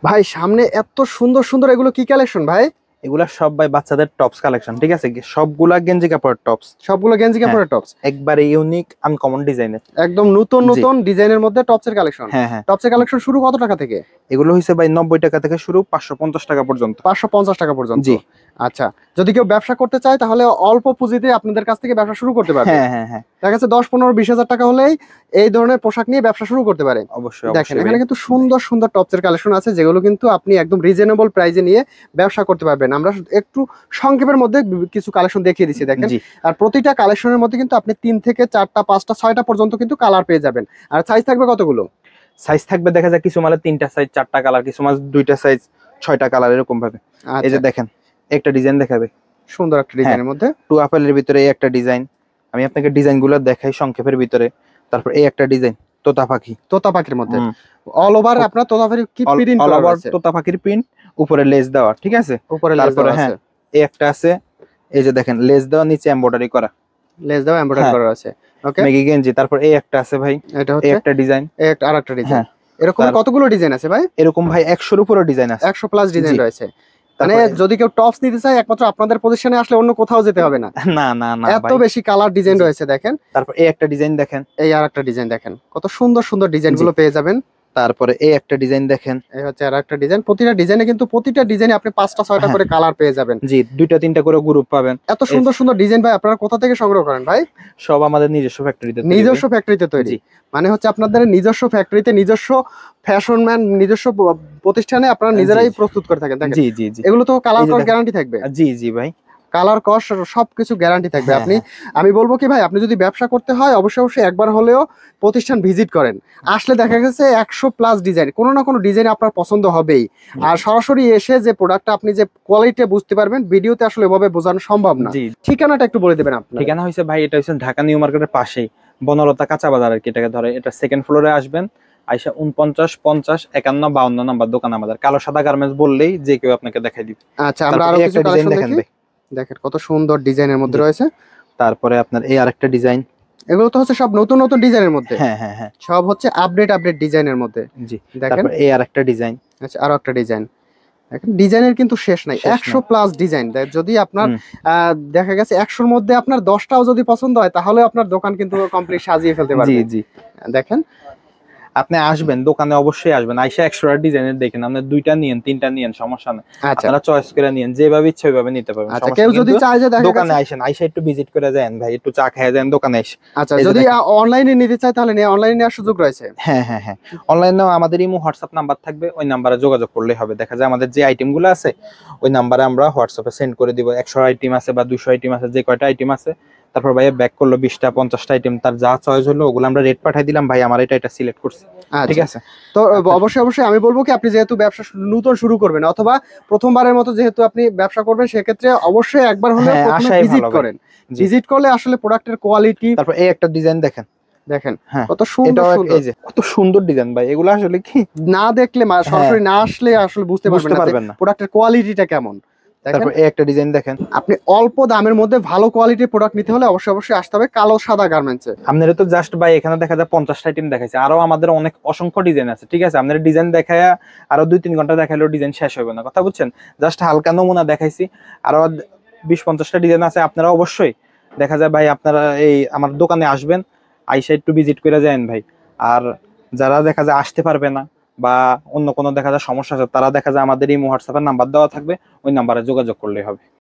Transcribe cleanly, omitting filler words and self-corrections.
ভাই সামনে এত সুন্দর সুন্দর এগুলো কি কালেকশন ভাই? এগুলা সব ভাই বাচ্চাদের টপস কালেকশন, ঠিক আছে? সবগুলা গেঞ্জি কাপড়ের টপস। সবগুলো গেঞ্জি হ্যাঁ, কাপড়ের টপস, একবারে ইউনিক আনকমন ডিজাইনের। একদম নতুন জি, নতুন ডিজাইনের মধ্যে টপসের কালেকশন। হ্যাঁ হ্যাঁ। টপসের কালেকশন শুরু কত টাকা থেকে? এগুলো হইছে ভাই 90 টাকা থেকে শুরু, 550 টাকা পর্যন্ত। 550 টাকা পর্যন্ত। জি, আচ্ছা, যদি কেউ ব্যবসা করতে চায় তাহলে অল্প পুঁজিতে আপনাদের কাছ থেকে ব্যবসা শুরু করতে পারবে। হ্যাঁ হ্যাঁ হ্যাঁ। দেখা যাচ্ছে 10, 15, 20 হাজার টাকা হলেই এই ধরনের পোশাক নিয়ে ব্যবসা শুরু করতে পারে। অবশ্যই দেখেন অবশ্যই ভাই। এখানে কিন্তু সুন্দর সুন্দর টপসের কালেকশন আছে, যেগুলো কিন্তু আপনি একদম রিজনেবল প্রাইসে নিয়ে ব্যবসা করতে পারবেন। আমরা একটু সংক্ষেপের মধ্যে কিছু কালেকশন দেখিয়ে দিচ্ছি দেখেন। জি, আর প্রতিটা কালেকশনের মধ্যে কিন্তু আপনি 3 থেকে 4টা 5টা 6টা পর্যন্ত কিন্তু কালার পেয়ে যাবেন। আর সাইজ থাকবে কতগুলো? সাইজ থাকবে দেখা যায় কিছু মালে 3টা সাইজ 4টা কালার, কিছু মাল 2টা সাইজ 6টা কালার, এরকম ভাবে। এই আচ্ছা, যে দেখেন, একটা ডিজাইন দেখাবে। সুন্দর একটা হ্যাঁ, ডিজাইনের মধ্যে। টু আপেলের ভিতরে এই একটা ডিজাইন। আমি আপনাকে ডিজাইন গুলো দেখাই সংক্ষেপের ভিতরে। তারপর এই একটা ডিজাইন, তোতা পাখি। তোতা পাখির মধ্যে হুম, অল ওভার আপনার তোতা পাখির কি প্রিন্ট অল করা ওভার রয়েছে? তোতা পাখির প্রিন্ট, উপরে লেস দেওয়া, ঠিক আছে? উপরে লেস তারপরে দেওয়া হ্যাঁ, আছে, এই একটা আছে। এই যে দেখেন, লেস দেওয়া, নিচে এমব্রয়ডারি করা। লেস দেওয়া এমব্রয়ডারি হ্যাঁ, করা আছে। ওকে, মেগি গেঞ্জি। তারপর এই একটা আছে ভাই, এটা এই হচ্ছে একটা ডিজাইন। আরেকটা ডিজাইন। হ্যাঁ, এরকম তার কতগুলো ডিজাইন আছে ভাই? এরকম ভাই 100-র উপরে ডিজাইন আছে। 100 প্লাস ডিজাইন জি, রয়েছে। মানে তারপরে যদি কেউ টপস নিতে চায় একমাত্র আপনাদের প্রতিষ্ঠানে আসলে অন্য কোথাও যেতে হবে না, না না না এত ভাই। বেশি কালার ডিজাইন জি, রয়েছে দেখেন। তারপর এই একটা ডিজাইন দেখেন। এই আরেকটা ডিজাইন দেখেন, কত সুন্দর সুন্দর ডিজাইন জি, গুলো পেয়ে যাবেন। তারপরে এই একটা ডিজাইন দেখেন। এই হচ্ছে আরেকটা ডিজাইন। প্রতিটা ডিজাইনে কিন্তু প্রতিটা ডিজাইনে আপনি 5টা 6টা হ্যাঁ, করে কালার পেয়ে যাবেন। জি, 2টা 3টা করে গ্রুপ পাবেন। এত এই সুন্দর সুন্দর ডিজাইন ভাই আপনারা কোথা থেকে সংগ্রহ করেন ভাই? সব আমাদের নিজস্ব ফ্যাক্টরিতে তৈরি ভাই। নিজস্ব ফ্যাক্টরিতে তৈরি? জি, মানে হচ্ছে আপনাদের নিজস্ব ফ্যাক্টরিতে, নিজস্ব ফ্যাশন ম্যান, নিজস্ব প্রতিষ্ঠানে আপনারা জি, নিজেরাই প্রস্তুত করে থাকেন দেখেন। জি, জি, জি। এগুলো তো কালার এই যে কস দেখেন, গ্যারান্টি থাকবে? জি, জি ভাই। কালার কস সবকিছু গ্যারান্টি থাকবে। হ্যাঁ, আপনি, হ্যাঁ, আমি বলবো কি ভাই, আপনি যদি ব্যবসা করতে হয় অবশ্যই অবশ্যই একবার হলেও প্রতিষ্ঠান ভিজিট করেন। আসলে দেখা গেছে 100 প্লাস ডিজাইন, কোনো না কোনো ডিজাইন আপনার পছন্দ হবেই। আর সরাসরি এসে যে প্রোডাক্টটা আপনি যে কোয়ালিটি বুঝতে পারবেন, ভিডিওতে আসলে এভাবে বোঝানো সম্ভব না। জি। ঠিকানাটা একটু বলে দেবেন আপনার। ঠিকানা হয়েছে ভাই, এটা হচ্ছে ঢাকা নিউ মার্কেটের পাশেই, বনলতা কাঁচা বাজার আর কি এটাকে ধরে। এটা সেকেন্ড ফ্লোরে আসবেন, আইসা 49, 50, 51, 52 নাম্বার দোকান আমাদের। কালো সাদা গার্মেন্টস বললেই যে কেউ আপনাকে দেখাই দিবে। আচ্ছা, আমরা তারপর আরো এই কিছু একটা ডিজাইন কালেকশন দেখেন দেখি। ভাই। দেখেন কত সুন্দর ডিজাইনের মধ্যে জি, রয়েছে। তারপরে আপনার এই আরেকটা ডিজাইন। এগুলো তো হচ্ছে সব নতুন নতুন ডিজাইনের মধ্যে, হ্যাঁ হ্যাঁ হ্যাঁ। সব হচ্ছে আপডেট আপডেট ডিজাইনের মধ্যে। জি, দেখেন, তারপর এই আরেকটা ডিজাইন। আচ্ছা আরো একটা ডিজাইন। দেখেন ডিজাইনের কিন্তু শেষ নাই, শেষ 100 নাই। Plus design. যদি আপনার হুম, দেখা গেছে 100-র মধ্যে আপনার 10টাও যদি পছন্দ হয় তাহলে আপনার দোকান কিন্তু কমপ্লিট সাজিয়ে ফেলতে জি পারবে। জি। দেখেন, আপনি আসবেন দোকানে, অবশ্যই আসবেন, আইসা 100টা ডিজাইনের দেখেন। আপনি 2টা নিয়েন 3টা নিয়েন, সমস্যা নেই। আচ্ছা আপনারা চয়েস করে নিয়েন, যেভাবে ইচ্ছা ওইভাবে নিতে পারবেন, আচ্ছা, সমস্যা কেউ নেই। যদি কিন্তু চায় যে দেখা দোকানে গেছে, আইসেন, আইসা একটু ভিজিট করে যান ভাই, একটু চা খেয়ে যান দোকানে এসে। আচ্ছা এই যে যদি দেখেন। অনলাইনে নিতে চায় তাহলে অনলাইনে নেওয়ার সুযোগ রয়েছে? হ্যাঁ হ্যাঁ হ্যাঁ, অনলাইনেও আমাদের ইমো হোয়াটসঅ্যাপ নাম্বার থাকবে, ওই নাম্বারে যোগাযোগ করলেই হবে। দেখা যায় আমাদের যে আইটেম গুলো আছে ওই নাম্বারে আমরা হোয়াটসঅ্যাপে সেন্ড করে দিব। 100 আইটেম আছে বা 200 আইটেম আছে, যে কয়টা আইটেম আছে। তারপর ভাইয়া ব্যাক করলো 20টা 50টা আইটেম, তার যা চয়েস হলো ওগুলো আমরা রেট পাঠিয়ে দিলাম, ভাই আমার এটা সিলেক্ট করছি, ঠিক আচ্ছা, আছে? তো আপনার অবশ্যই অবশ্যই আমি বলবো কি, আপনি যেহেতু ব্যবসা নতুন শুরু করবেন অথবা প্রথমবারের মতো যেহেতু আপনি ব্যবসা করবেন, সেক্ষেত্রে অবশ্যই একবার হলেও হ্যাঁ, প্রথমে আশাই ভিজিট ভালো ভাই। করেন। জি, ভিজিট করলে আসলে প্রোডাক্টের কোয়ালিটি তারপর এই একটা ডিজাইন দেখেন। দেখেন, হ্যাঁ, কত সুন্দর এটাও সুন্দর। এই যে কত সুন্দর ডিজাইন ভাই, এগুলো আসলে কি না দেখলে হ্যাঁ সরাসরি না আসলে আসলে বুঝতে পারবেন বুঝতে না যে পারবেন না। প্রোডাক্টের কোয়ালিটিটা কেমন। দেখেন, তারপর এই একটা ডিজাইন দেখেন। আপনি অল্প দামের মধ্যে ভালো কোয়ালিটির প্রোডাক্ট নিতে হলে অবশ্যই অবশ্যই আসতে হবে কালো সাদা গার্মেন্টসে। আপনারা তো জাস্ট ভাই এখানে দেখা যায় 50টা আইটেম দেখাইছে, আরো আমাদের অনেক অসংখ্য ডিজাইন আছে, ঠিক আছে? আপনারা ডিজাইন দেখায়া আরো 2-3 ঘন্টা দেখাইলেও ডিজাইন শেষ হবে না, কথা বুঝছেন? জাস্ট হালকা নমুনা দেখাইছি, আরো 20-50টা ডিজাইন আছে। আপনারা অবশ্যই দেখা যায় ভাই, আপনারা এই আমার দোকানে আসবেন, আইসা একটু ভিজিট করে যান ভাই। আর যারা দেখা যায় আসতে পারবে না বা অন্য কোনো দেখা যায় সমস্যা আছে, তারা দেখা যায় আমাদের এই হোয়াটসঅ্যাপের নাম্বার দেওয়া থাকবে, ওই নাম্বারে যোগাযোগ করলেই হবে।